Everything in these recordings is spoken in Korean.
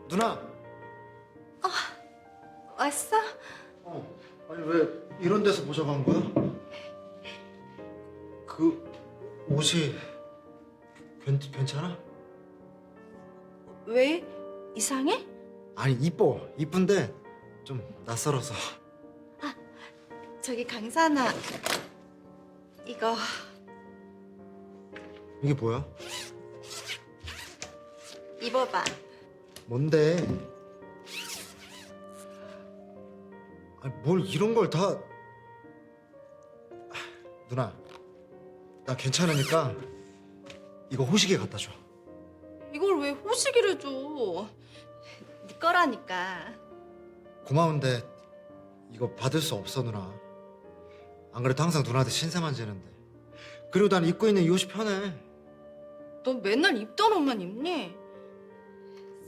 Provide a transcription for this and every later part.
누나. 왔어? 아니 왜 이런 데서 모자 간 거야? 그 옷이 괜찮아? 왜? 이상해? 아니 이쁜데 좀 낯설어서. 저기 강산아, 이거 이게 뭐야? 입어봐. 뭔데? 아니 뭘 이런 걸 다. 누나, 나 괜찮으니까 이거 호식이 갖다 줘. 이걸 왜 호식이를 줘? 네 거라니까. 고마운데 이거 받을 수 없어 누나. 안 그래도 항상 누나한테 신세만 지는데. 그리고 난 입고 있는 이 옷이 편해. 넌 맨날 입던 옷만 입니?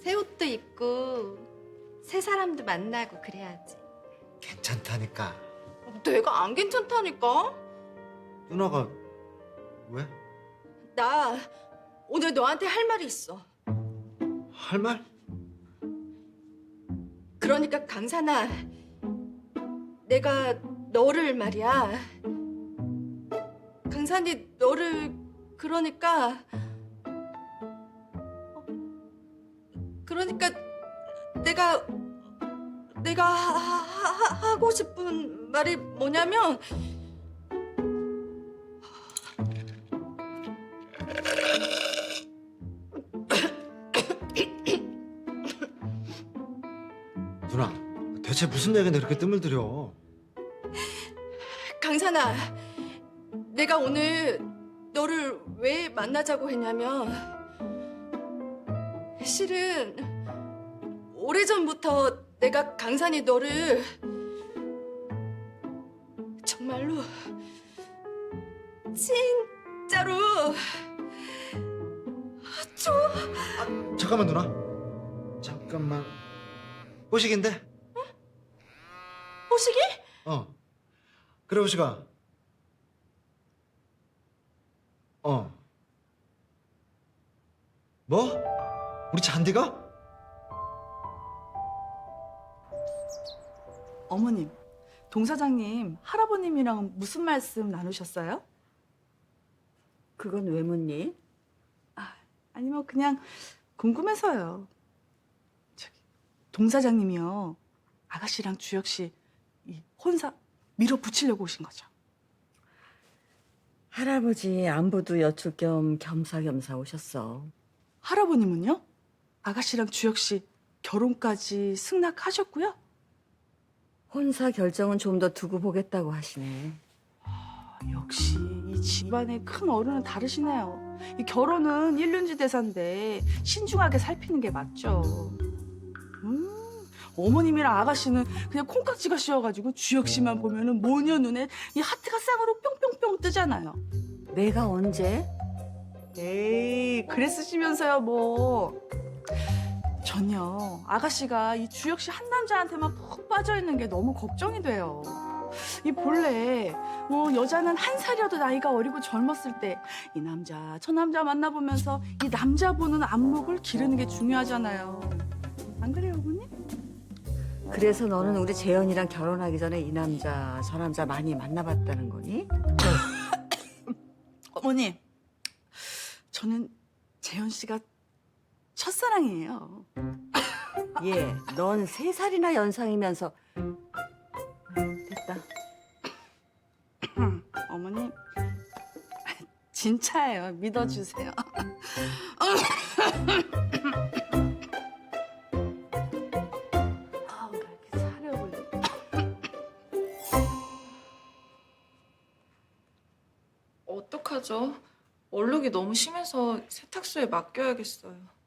새 옷도 입고 새 사람도 만나고 그래야지. 괜찮다니까. 내가 안 괜찮다니까? 누나가 왜? 나 오늘 너한테 할 말이 있어. 할 말? 그러니까 강산아, 내가 너를 말이야. 강산이 너를 그러니까 내가 하고 싶은 말이 뭐냐면 누나, 대체 무슨 얘기인데 그렇게 뜸을 들여? 강산아, 내가 오늘 너를 왜 만나자고 했냐면 실은 오래전부터 내가 강산이 너를 정말로 진짜로 좋아. 잠깐만 누나. 잠깐만. 호식인데? 호식이? 그래 호식아. 뭐? 우리 잔디가? 어머님, 동 사장님 할아버님이랑 무슨 말씀 나누셨어요? 그건 왜 묻니? 아니면 그냥 궁금해서요. 저기 동 사장님이요, 아가씨랑 주혁 씨 이 혼사 밀어붙이려고 오신 거죠? 할아버지 안부도 여쭐 겸 겸사겸사 오셨어. 할아버님은요? 아가씨랑 주혁 씨 결혼까지 승낙하셨고요? 혼사 결정은 좀 더 두고 보겠다고 하시네. 역시 이 집안의 큰 어른은 다르시네요. 이 결혼은 일륜지 대사인데 신중하게 살피는 게 맞죠. 어머님이랑 아가씨는 그냥 콩깍지가 씌어가지고 주혁 씨만 보면은 모녀 눈에 이 하트가 쌍으로 뿅뿅뿅 뜨잖아요. 내가 언제? 에이, 그랬으시면서요 뭐. 전요, 아가씨가 이 주혁 씨 한 남자한테만 푹 빠져 있는 게 너무 걱정이 돼요. 이 본래 여자는 한 살이라도 나이가 어리고 젊었을 때 이 남자 저 남자 만나보면서 이 남자 보는 안목을 기르는 게 중요하잖아요. 안 그래요, 어머니? 그래서 너는 우리 재현이랑 결혼하기 전에 이 남자 저 남자 많이 만나봤다는 거니? 어머니, 저는 재현 씨가 첫사랑이에요. 예, 넌 3살이나 연상이면서 됐다. 어머니, 진짜예요. 믿어주세요. 아우, 나 이렇게 차려볼래. 어떡하죠? 얼룩이 너무 심해서 세탁소에 맡겨야겠어요.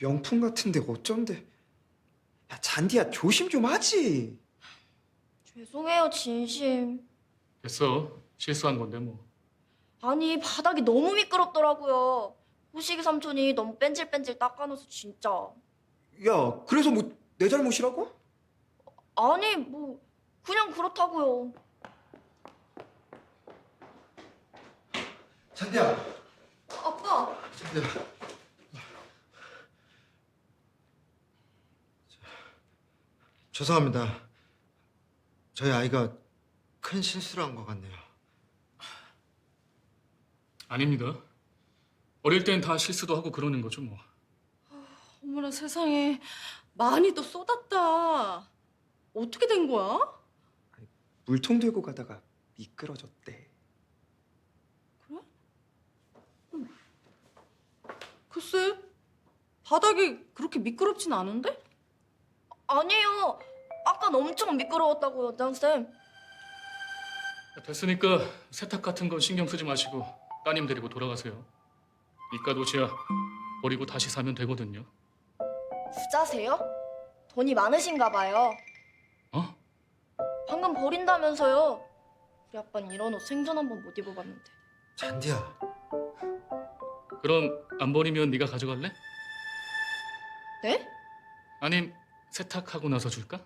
명품 같은데 어쩐데? 야 잔디야 조심 좀 하지. 죄송해요, 진심. 됐어. 실수한 건데 뭐. 아니, 바닥이 너무 미끄럽더라고요. 호식이 삼촌이 너무 뺀질뺀질 닦아놔서 진짜. 야 그래서 뭐 내 잘못이라고? 아니, 뭐 그냥 그렇다고요. 잔디야. 아빠, 잔디야. 죄송합니다. 저희 아이가 큰 실수를 한 것 같네요. 아닙니다. 어릴 땐 다 실수도 하고 그러는 거죠 뭐. 어머나 세상에 많이 또 쏟았다. 어떻게 된 거야? 물통 들고 가다가 미끄러졌대. 글쎄 바닥이 그렇게 미끄럽진 않은데? 아니에요. 아깐 엄청 미끄러웠다고요, 원장쌤. 됐으니까 세탁 같은 건 신경 쓰지 마시고 따님 데리고 돌아가세요. 이깟 옷이야 버리고 다시 사면 되거든요. 부자세요? 돈이 많으신가 봐요. 어? 방금 버린다면서요. 우리 아빠는 이런 옷 생전 한 번 못 입어봤는데. 잔디야. 그럼 안 버리면 네가 가져갈래? 네? 아님 세탁하고 나서 줄까?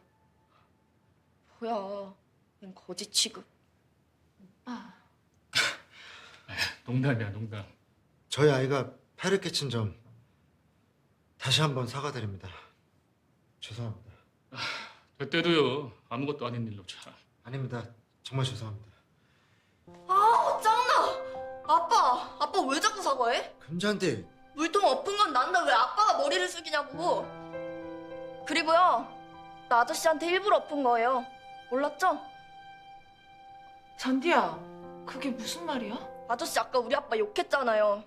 뭐야, 웬 거지 취급. 농담이야 농담. 저희 아이가 폐를 끼친 점 다시 한번 사과드립니다. 죄송합니다. 됐대도요. 아무것도 아닌 일로 참. 아닙니다. 정말 죄송합니다. 아, 짱나! 아빠 왜 자꾸 사과해? 금잔디. 물통 엎은 건 난데 왜 아빠가 머리를 숙이냐고. 그리고요, 나 아저씨한테 일부러 엎은 거예요. 몰랐죠? 잔디야, 그게 무슨 말이야? 아저씨 아까 우리 아빠 욕했잖아요.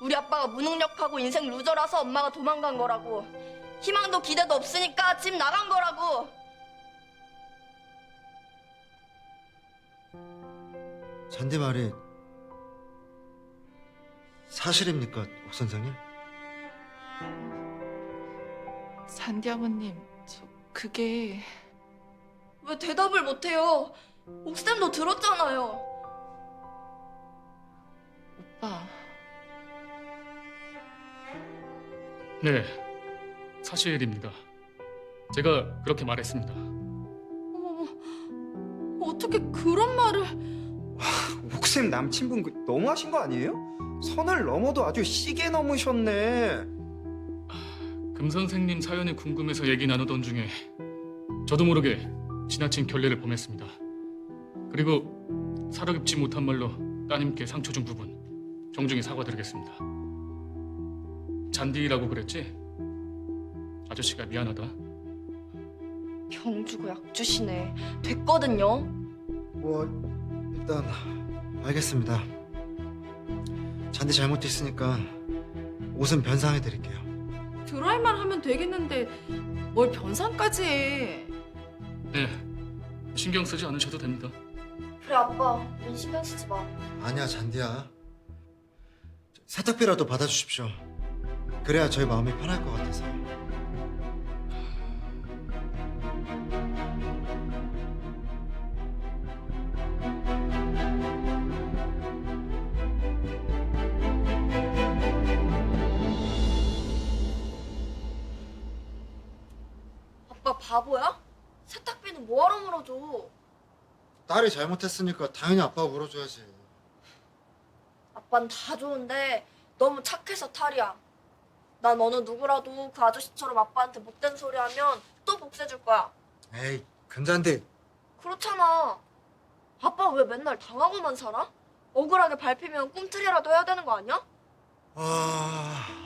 우리 아빠가 무능력하고 인생 루저라서 엄마가 도망간 거라고. 희망도 기대도 없으니까 집 나간 거라고. 잔디 말이 사실입니까, 옥 선생님? 잔디 아버님, 그게... 왜 대답을 못해요? 옥쌤도 들었잖아요. 오빠, 네, 사실입니다. 제가 그렇게 말했습니다. 어머머 어떻게 그런 말을? 옥쌤 남친분 너무하신 거 아니에요? 선을 넘어도 아주 시계 넘으셨네. 금 선생님 사연이 궁금해서 얘기 나누던 중에 저도 모르게 지나친 결례를 범했습니다. 그리고 사려 깊지 못한 말로 따님께 상처 준 부분 정중히 사과드리겠습니다. 잔디라고 그랬지? 아저씨가 미안하다. 병 주고 약 주시네. 됐거든요. 뭐 일단 알겠습니다. 잔디 잘못했으니까 옷은 변상해 드릴게요. 드라이만 하면 되겠는데 뭘 변상까지 해. 네, 신경 쓰지 않으셔도 됩니다. 그래 아빠, 넌 신경 쓰지 마. 아니야, 잔디야. 세탁비라도 받아주십시오. 그래야 저희 마음이 편할 것 같아서. 아빠 바보야? 세탁비는 뭐하러 물어줘? 딸이 잘못했으니까 당연히 아빠가 물어줘야지. 아빠는 다 좋은데 너무 착해서 탈이야. 난 어느 누구라도 그 아저씨처럼 아빠한테 못된 소리 하면 또 복수해줄 거야. 에이, 금잔디. 그렇잖아. 아빠 왜 맨날 당하고만 살아? 억울하게 밟히면 꿈틀이라도 해야 되는 거 아니야?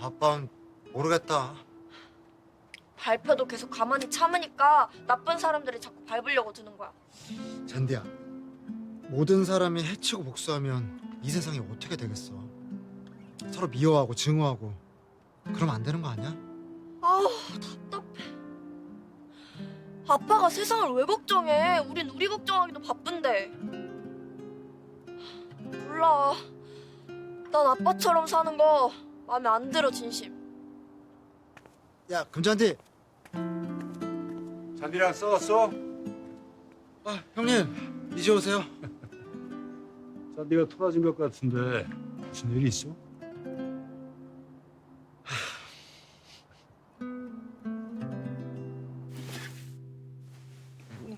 아빠는 모르겠다. 밟혀도 계속 가만히 참으니까 나쁜 사람들이 자꾸 밟으려고 드는 거야. 잔디야, 모든 사람이 해치고 복수하면 이 세상이 어떻게 되겠어? 서로 미워하고 증오하고 그러면 안 되는 거 아니야? 아우 답답해. 아빠가 세상을 왜 걱정해? 우린 우리 걱정하기도 바쁜데. 몰라. 난 아빠처럼 사는 거 마음에 안 들어 진심. 야, 금잔디. 잔디랑 싸웠어? 아, 형님 이제 오세요. 잔디가 토라진 것 같은데 무슨 일 있어?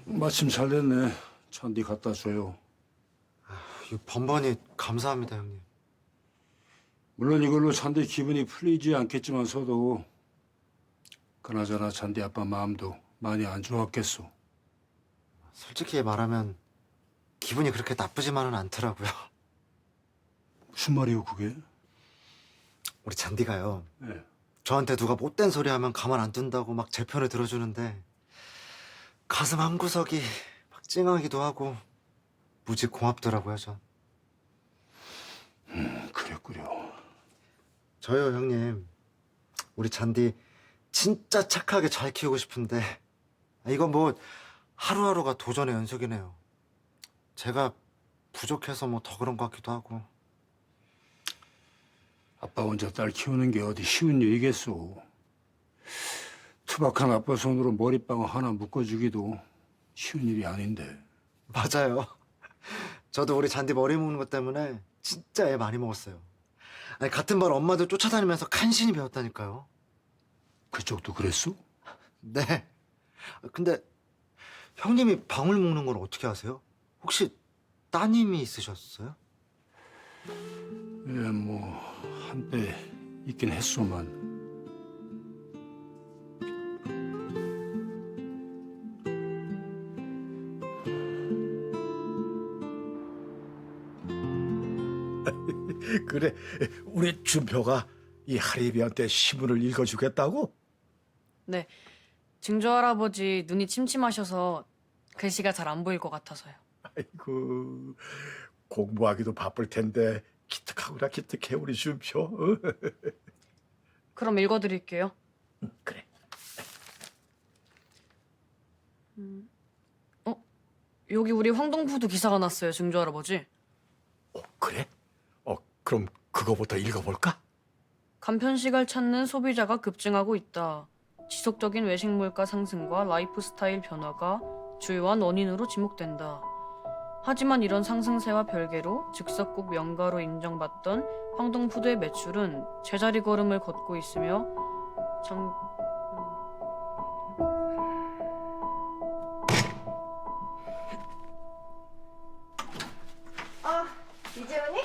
마침 잘 됐네. 잔디 갖다 줘요. 이 번번이 감사합니다, 형님. 물론 이걸로 잔디 기분이 풀리지 않겠지만서도 그나저나 잔디 아빠 마음도 많이 안 좋았겠소. 솔직히 말하면 기분이 그렇게 나쁘지만은 않더라고요. 무슨 말이오 그게? 우리 잔디가요. 네. 저한테 누가 못된 소리 하면 가만 안 둔다고 막 제 편을 들어주는데 가슴 한구석이 막 찡하기도 하고 무지 고맙더라고요, 전. 그랬구려. 저요, 형님. 우리 잔디 진짜 착하게 잘 키우고 싶은데 이건 뭐 하루하루가 도전의 연속이네요. 제가 부족해서 뭐 더 그런 것 같기도 하고. 아빠 혼자 딸 키우는 게 어디 쉬운 일이겠소. 투박한 아빠 손으로 머리빵 하나 묶어주기도 쉬운 일이 아닌데. 맞아요. 저도 우리 잔디 머리 묶는 것 때문에 진짜 애 많이 먹었어요. 아니, 같은 반 엄마들 쫓아다니면서 간신히 배웠다니까요. 그쪽도 그랬소? 네. 근데 형님이 방울 묶는 걸 어떻게 아세요? 혹시 따님이 있으셨어요? 예, 뭐 한때 있긴 했소만. 그래, 우리 준표가 이 하리비한테 시문을 읽어주겠다고? 네. 증조 할아버지 눈이 침침하셔서 글씨가 잘 안 보일 것 같아서요. 아이고, 공부하기도 바쁠 텐데 기특하구나, 기특해 우리 준표. 어? 그럼 읽어드릴게요. 그래. 여기 우리 황동푸드 기사가 났어요, 증조 할아버지. 그래? 그럼 그거부터 읽어볼까? 간편식을 찾는 소비자가 급증하고 있다. 지속적인 외식 물가 상승과 라이프 스타일 변화가 주요한 원인으로 지목된다. 하지만 이런 상승세와 별개로 즉석국 명가로 인정받던 황동푸드의 매출은 제자리 걸음을 걷고 있으며 이재훈이?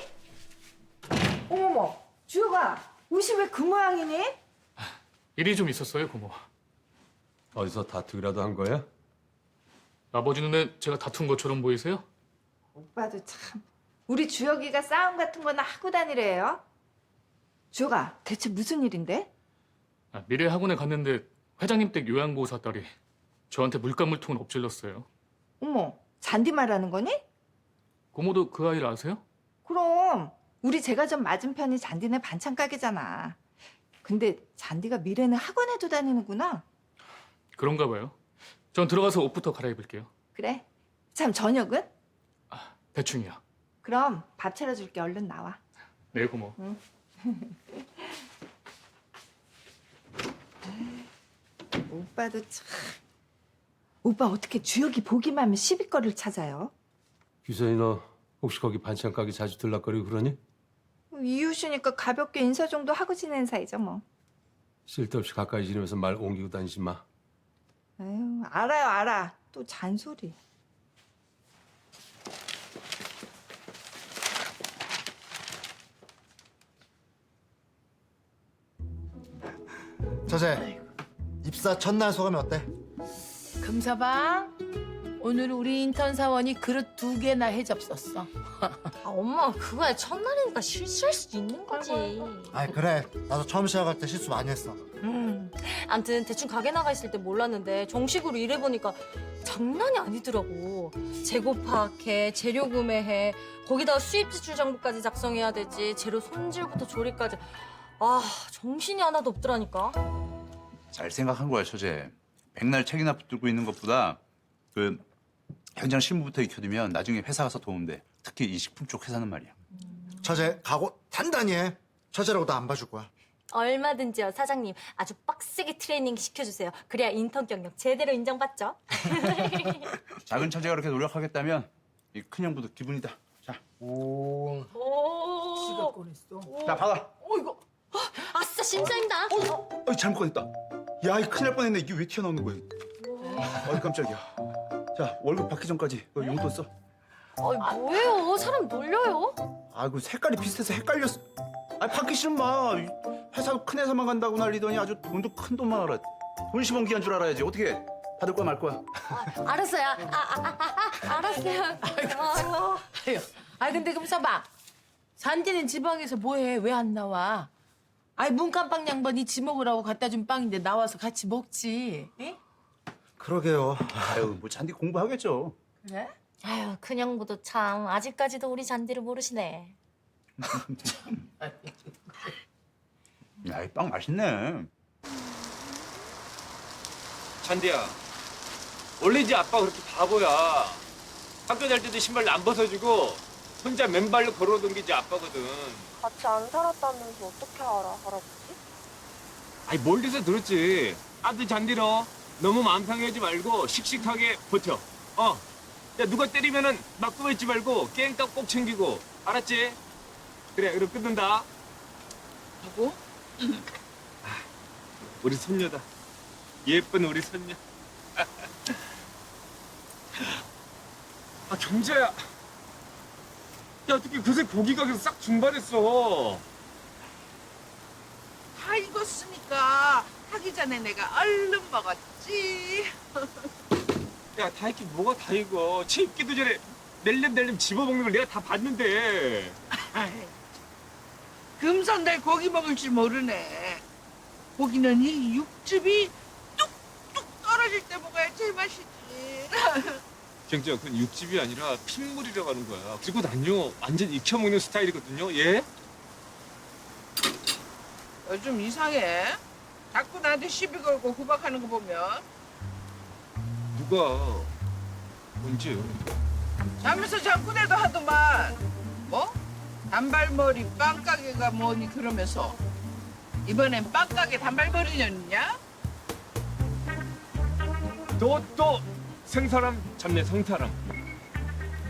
어머머, 주혁아, 옷이 왜 그 모양이니? 일이 좀 있었어요, 고모. 어디서 다투기라도 한 거야? 아버지 눈에 제가 다툰 것처럼 보이세요? 오빠도 참. 우리 주혁이가 싸움 같은 거나 하고 다니래요. 주혁아, 대체 무슨 일인데? 미래 학원에 갔는데 회장님 댁 요양보호사 딸이 저한테 물감물통을 엎질렀어요. 어머, 잔디 말하는 거니? 고모도 그 아이를 아세요? 그럼 우리 제과점 맞은편이 잔디네 반찬 가게잖아. 근데 잔디가 미래는 학원에도 다니는구나. 그런가 봐요. 전 들어가서 옷부터 갈아입을게요. 그래. 참, 저녁은? 대충이요. 그럼 밥 차려줄게. 얼른 나와. 네, 고모. 오빠도 참. 오빠 어떻게 주혁이 보기만 하면 시비거리를 찾아요? 규선이 너 혹시 거기 반찬 가게 자주 들락거리고 그러니? 이웃이니까 가볍게 인사 정도 하고 지내는 사이죠 뭐. 쓸데없이 가까이 지내면서 말 옮기고 다니지 마. 에휴, 알아요, 알아. 또 잔소리. 저제 입사 첫날 소감이 어때? 금서방, 오늘 우리 인턴 사원이 그릇 2개나 해접었어. 엄마 그거야 첫날이니까 실수할 수도 있는 거지. 아이, 그래. 나도 처음 시작할 때 실수 많이 했어. 암튼 대충 가게 나가 있을 때 몰랐는데 정식으로 일해보니까 장난이 아니더라고. 재고 파악해, 재료 구매해, 거기다가 수입 지출 정보까지 작성해야 되지. 재료 손질부터 조리까지. 아, 정신이 하나도 없더라니까. 잘 생각한 거야, 처제. 백날 책이나 붙들고 있는 것보다 그 현장 실무부터 익혀두면 나중에 회사 가서 도움돼. 특히 이 식품 쪽 회사는 말이야. 처제 각오 단단히 해. 처제라고 나 안 봐줄 거야. 얼마든지요, 사장님. 아주 빡세게 트레이닝 시켜주세요. 그래야 인턴 경력 제대로 인정받죠. 작은 처제가 그렇게 노력하겠다면 이 큰형부도 기분이다. 자, 오. 지갑 꺼냈어. 자 받아. 이거. 아싸, 신사임당. 잘못 꺼냈다. 야, 이 큰일 날 뻔했네. 이게 왜 튀어나오는 거야? 깜짝이야. 자, 월급 받기 전까지 너 용돈 써. 뭐예요? 사람 놀려요? 아이고, 색깔이 비슷해서 헷갈렸어. 받기 싫으면 마. 회사도 큰 회사만 간다고 난리더니 아주 돈도 큰 돈만 알아. 돈 10원 기한 줄 알아야지. 어떻게 해? 받을 거야 말 거야? 알았어요. 알았어요. 아유, 아 근데 금서방, 잔디는 지방에서 뭐해? 왜 안 나와? 아이 문간빵 양반이 지 먹으라고 갖다 준 빵인데 나와서 같이 먹지. 에? 그러게요. 아유 뭐 잔디 공부하겠죠. 그래? 아유, 큰형부도 참 아직까지도 우리 잔디를 모르시네. 야, 이 빵 맛있네. 잔디야, 원래 이제 아빠 그렇게 바보야. 학교 다닐 때도 신발 안 벗어주고 혼자 맨발로 걸어오던 게 이제 아빠거든. 같이 안 살았다면서 어떻게 알아, 할아버지? 아니 멀리서 들었지. 아들 잔디로 너무 마음 상해하지 말고 씩씩하게 버텨. 야 누가 때리면은 막 끄있지 말고 깽떡 꼭 챙기고. 알았지? 그래, 그럼 끊는다. 하고? 우리 손녀다. 예쁜 우리 손녀. 아 경자야. 야 어떻게 그새 고기 가게에서 싹 중반했어. 다 익었으니까 하기 전에 내가 얼른 먹었지. 야 다 익긴 뭐가 다 익어. 채 익기도 전에 낼름 집어먹는 걸 내가 다 봤는데. 금산달 고기 먹을 줄 모르네. 고기는 이 육즙이 뚝뚝 떨어질 때 먹어야 제맛이지. 경자야 그건 육즙이 아니라 핏물이라고 하는 거야. 그리고 난요 완전 익혀먹는 스타일이거든요. 예? 요즘 이상해. 자꾸 나한테 시비 걸고 구박하는 거 보면 누가 언제요? 자면서 잠꾸대도 하더만. 뭐? 단발머리 빵가게가 뭐니 그러면서 이번엔 빵가게 단발머리년이냐? 너 또 생사람 잡네 성사람.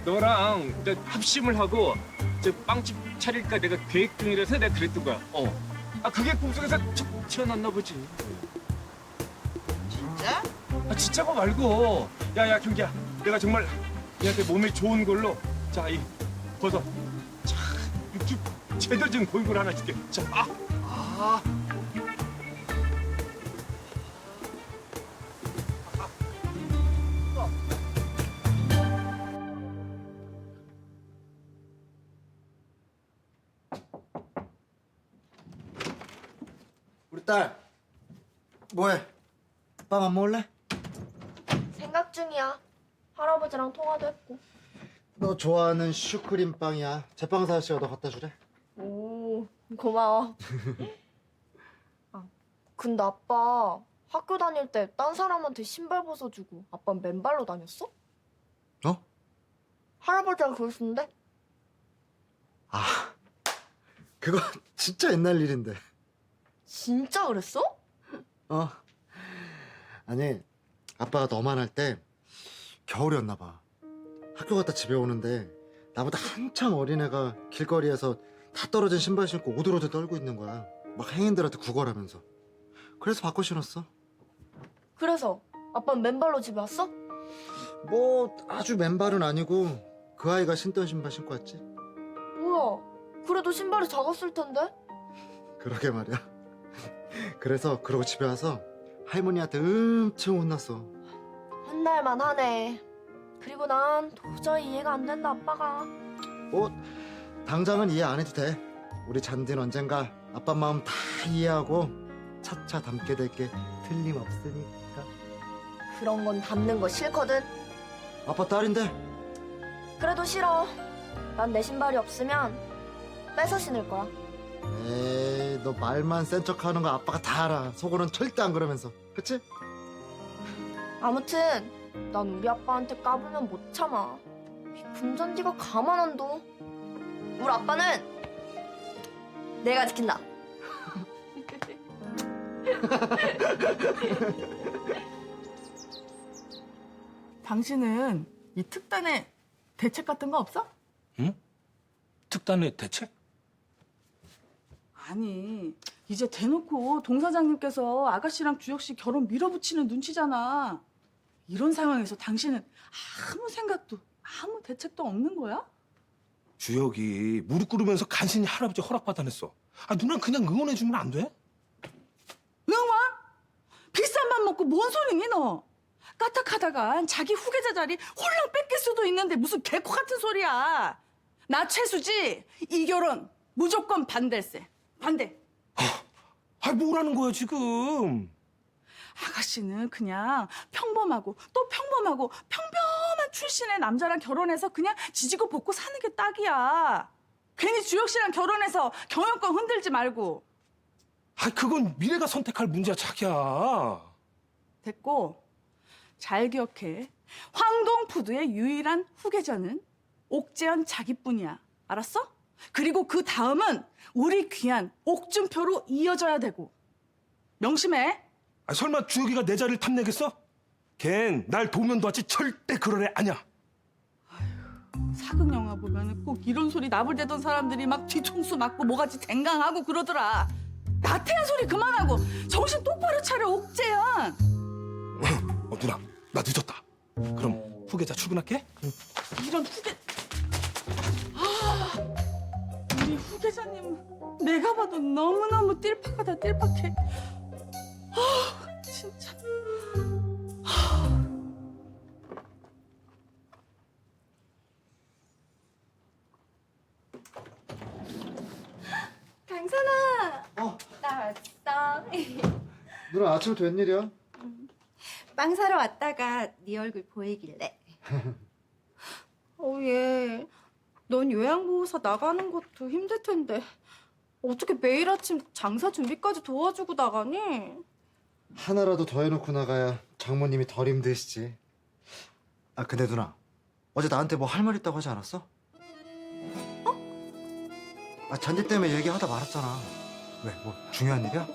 너랑 내 합심을 하고 저 빵집 차릴까 내가 계획 중이라서 내가 그랬던 거야. 아 그게 꿈속에서 툭 튀어났나 보지. 진짜? 아 진짜가 말고. 야야 경기야, 내가 정말 얘한테 몸에 좋은 걸로 자 이 버섯 자 육즙 제대로 된 고기를 하나 줄게. 자 우리 딸 뭐해? 빵 안 먹을래? 생각 중이야. 할아버지랑 통화도 했고. 너 좋아하는 슈크림 빵이야. 제빵사 아저씨가 너 갖다 주래. 오, 고마워. 근데 아빠 학교 다닐 때 딴 사람한테 신발 벗어주고 아빠는 맨발로 다녔어? 어? 할아버지가 그러시는데? 그거 진짜 옛날 일인데. 진짜 그랬어? 아니 아빠가 너만 할 때 겨울이었나 봐. 학교 갔다 집에 오는데 나보다 한참 어린애가 길거리에서 다 떨어진 신발 신고 오들오들 떨고 있는 거야. 막 행인들한테 구걸하면서. 그래서 바꿔 신었어. 그래서 아빠는 맨발로 집에 왔어? 뭐 아주 맨발은 아니고 그 아이가 신던 신발 신고 왔지. 뭐야, 그래도 신발이 작았을 텐데? 그러게 말이야. 그래서 그러고 집에 와서 할머니한테 엄청 혼났어. 혼날만 하네. 그리고 난 도저히 이해가 안 된다, 아빠가. 뭐 당장은 이해 안 해도 돼. 우리 잔디는 언젠가 아빠 마음 다 이해하고 차차 닮게 될 게 틀림없으니까. 그런 건 담는 거 싫거든. 아빠 딸인데. 그래도 싫어. 난 내 신발이 없으면 뺏어 신을 거야. 에이, 너 말만 센 척하는 거 아빠가 다 알아. 속으로는 절대 안 그러면서. 그치? 아무튼 난 우리 아빠한테 까불면 못 참아. 이 금잔디가 가만 안 둬. 우리 아빠는 내가 지킨다. 당신은 이 특단의 대책 같은 거 없어? 응? 특단의 대책? 아니, 이제 대놓고 동 사장님께서 아가씨랑 주혁 씨 결혼 밀어붙이는 눈치잖아. 이런 상황에서 당신은 아무 생각도 아무 대책도 없는 거야? 주혁이 무릎 꿇으면서 간신히 할아버지 허락받아냈어. 누난 그냥 응원해주면 안 돼? 응원? 비싼 맘 먹고 뭔 소리니 너? 까딱하다가 자기 후계자 자리 홀랑 뺏길 수도 있는데 무슨 개코 같은 소리야. 나 최수지 이 결혼 무조건 반대세. 반대. 아, 뭐라는 거야 지금? 아가씨는 그냥 평범하고 또 평범하고 평범한 출신의 남자랑 결혼해서 그냥 지지고 볶고 사는 게 딱이야. 괜히 주혁 씨랑 결혼해서 경영권 흔들지 말고. 아, 그건 미래가 선택할 문제야, 자기야. 됐고, 잘 기억해. 황동푸드의 유일한 후계자는 옥재현 자기뿐이야. 알았어? 그리고 그 다음은 우리 귀한 옥준표로 이어져야 되고. 명심해. 아, 설마 주혁이가 내 자리를 탐내겠어? 걘 날 도면도 하지 절대 그럴 애 아니야. 사극 영화 보면은 꼭 이런 소리 나불대던 사람들이 막 뒤통수 맞고 뭐같이 댕강하고 그러더라. 나태한 소리 그만하고 정신 똑바로 차려, 옥재현. 누나, 나 늦었다. 그럼 후계자 출근할게. 이런 우리 후계자님 내가 봐도 너무너무 띨팍하다, 띨팍해. 진짜. 강산아. 나 왔어. 누나 아침부터 웬일이야? 빵 사러 왔다가 네 얼굴 보이길래. 얘, 넌 요양보호사 나가는 것도 힘들 텐데 어떻게 매일 아침 장사 준비까지 도와주고 나가니? 하나라도 더 해놓고 나가야 장모님이 덜 힘드시지. 아 근데 누나 어제 나한테 뭐 할 말 있다고 하지 않았어? 아 잔디 때문에 얘기하다 말았잖아. 왜? 뭐 중요한 일이야?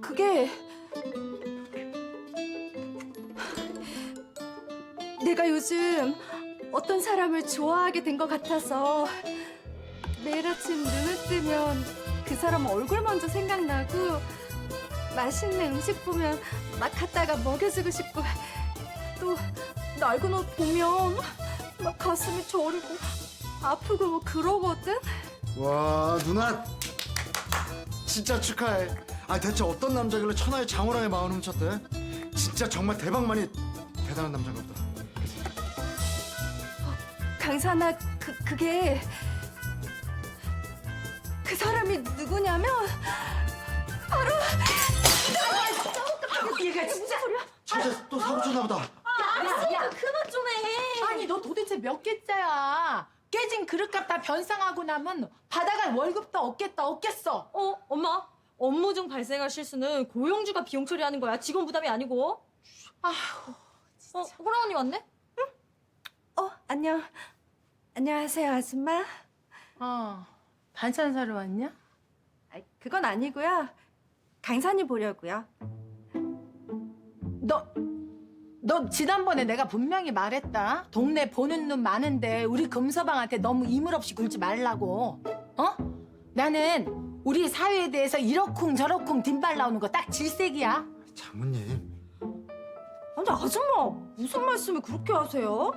그게 내가 요즘 어떤 사람을 좋아하게 된 것 같아서 매일 아침 눈을 뜨면 그 사람 얼굴 먼저 생각나고 맛있는 음식 보면 막 갖다가 먹여주고 싶고 또 낡은 옷 보면 막 가슴이 저리고 아프고 뭐 그러거든. 와 누나 진짜 축하해. 아 대체 어떤 남자길래 천하의 장호랑의 마음을 훔쳤대? 진짜 정말 대박만이 대단한 남자인가 보다. 강산아, 그게 그 사람이 누구냐면 바로 얘가 진짜 소리야? 진짜 또 사고 쳤나 보다. 야, 그만 좀 해. 아니 너 도대체 몇 개짜야? 깨진 그릇 갖다 변상하고 나면 받아갈 월급도 없겠어. 엄마. 업무 중 발생할 실수는 고용주가 비용 처리하는 거야. 직원 부담이 아니고. 아휴, 호랑 언니 왔네? 안녕하세요, 아줌마. 반찬 사러 왔냐? 그건 아니고요. 강산이 보려고요. 너 지난번에 내가 분명히 말했다. 동네 보는 눈 많은데 우리 금서방한테 너무 이물 없이 굴지 말라고. 나는 우리 사회에 대해서 이러쿵 저러쿵 뒷발 나오는 거 딱 질색이야. 장모님. 아니 아줌마 무슨 말씀을 그렇게 하세요?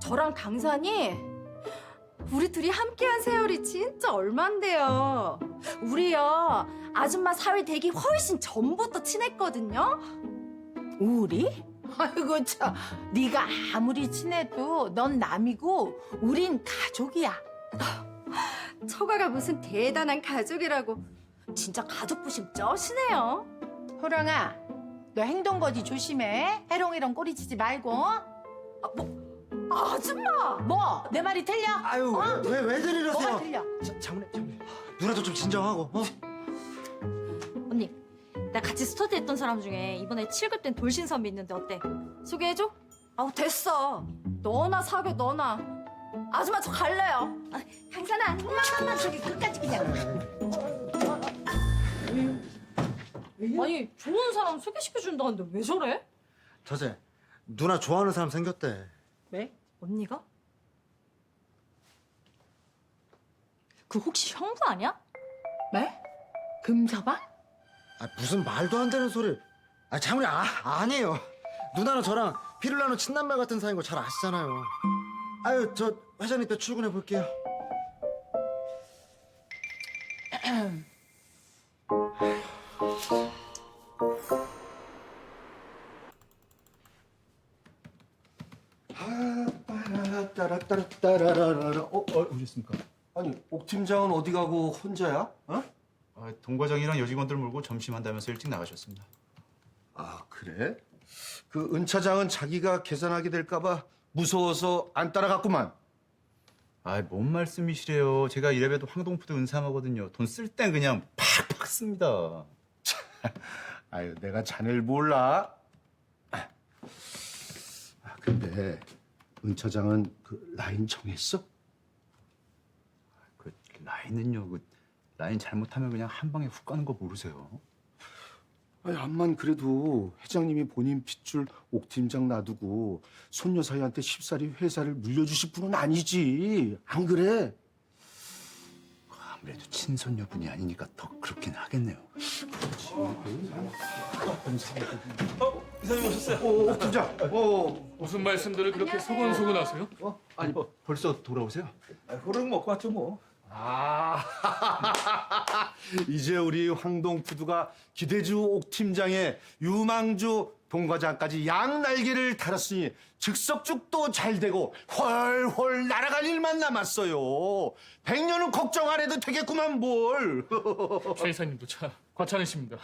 저랑 강산이 우리 둘이 함께한 세월이 진짜 얼만데요. 우리요 아줌마 사위 되기 훨씬 전부터 친했거든요. 우리? 아이고 참, 네가 아무리 친해도 넌 남이고 우린 가족이야. 처가가 무슨 대단한 가족이라고. 진짜 가족 부심 쩌시네요. 호랑아, 너 행동거지 조심해. 해롱해롱 꼬리치지 말고. 아줌마! 뭐? 내 말이 틀려? 아유 왜들 이러세요? 뭐가 틀려? 장모님 누나도 좀 진정하고. 언니, 나 같이 스터디했던 사람 중에 이번에 7급 된 돌신 선배 있는데 어때? 소개해줘? 됐어. 너나 사겨 너나. 아줌마 저 갈래요. 강산아 엄마만 저기 끝까지 그냥. 아니, 좋은 사람 소개시켜준다는데 왜 저래? 저제 누나 좋아하는 사람 생겼대. 왜? 언니가? 그 혹시 형부 아니야? 왜? 금서방? 아 무슨 말도 안 되는 소리. 아 장모님 아니에요. 누나는 저랑 피를 나눈 친남매 같은 사이인 거 잘 아시잖아요. 아유 저 회장님 때 출근해 볼게요. 따라따라따라따라라라. 오셨습니까? 아니, 옥 팀장은 어디 가고 혼자야? 어? 동 과장이랑 여직원들 몰고 점심한다면서 일찍 나가셨습니다. 아, 그래? 그 은 차장은 자기가 계산하게 될까봐 무서워서 안 따라갔구만. 뭔 말씀이시래요. 제가 이래봬도 황동푸드 은사하거든요. 돈 쓸 땐 그냥 팍팍 씁니다. 아유, 내가 자네를 몰라. 근데 은 차장은 그 라인 정했어? 그 라인은요. 그 라인 잘못하면 그냥 한 방에 훅 가는 거 모르세요? 아니, 암만 그래도 회장님이 본인 핏줄 옥 팀장 놔두고 손녀 사이한테 쉽사리 회사를 물려주실 분은 아니지. 안 그래? 아무래도 친손녀분이 아니니까 더 그렇긴 하겠네요. 이사님 오셨어요? 옥 팀장. 무슨 말씀들을 그렇게 소곤소곤하세요? 아니 벌써 돌아오세요? 호롱 먹고 왔죠 뭐. 이제 우리 황동푸드가 기대주 옥 팀장의 유망주 동과장까지 양날개를 달았으니 즉석죽도 잘 되고 훨훨 날아갈 일만 남았어요. 100년은 걱정 안 해도 되겠구만 뭘. 최 이사님도 참 과찬이십니다.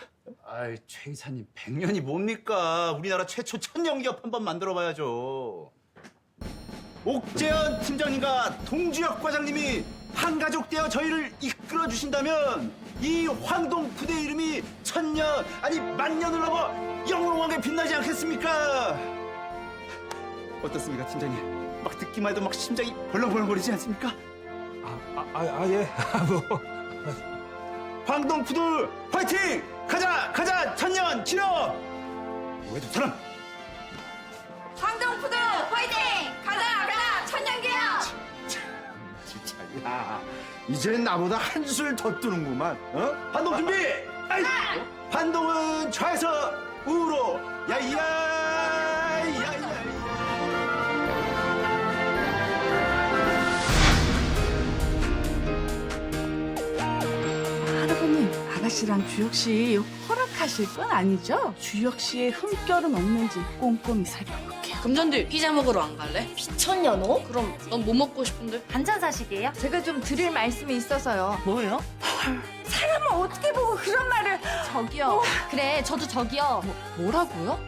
최 이사님 100년이 뭡니까? 우리나라 최초 천연기업 한번 만들어봐야죠. 옥재현 팀장님과 동주혁 과장님이 한 가족 되어 저희를 이끌어 주신다면 이 황동푸드의 이름이 천년 아니 만년을 넘어 영롱하게 빛나지 않겠습니까? 어떻습니까 팀장님? 막 듣기만 해도 막 심장이 벌렁벌렁거리지 않습니까? 예. 황동푸드 화이팅! 가자 천년 길어! 왜두 사람? 황동푸드 화이팅! 가자 천년기야! 진짜 야, 이젠 나보다 한술 더 뜨는구만. 반동 준비! 반동은 좌에서 우로 야이야! 할아버님, 아가씨랑 주혁 씨 허락하실 건 아니죠? 주혁 씨의 흠결은 없는지 꼼꼼히 살펴볼게요. 금잔디 피자 먹으러 안 갈래? 미쳤냐 너? 그럼 넌 뭐 먹고 싶은데? 반찬 사실이에요? 제가 좀 드릴 말씀이 있어서요. 뭐예요? 사람을 어떻게 보고 그런 말을. 저기요. 그래 저도 저기요. 뭐라고요?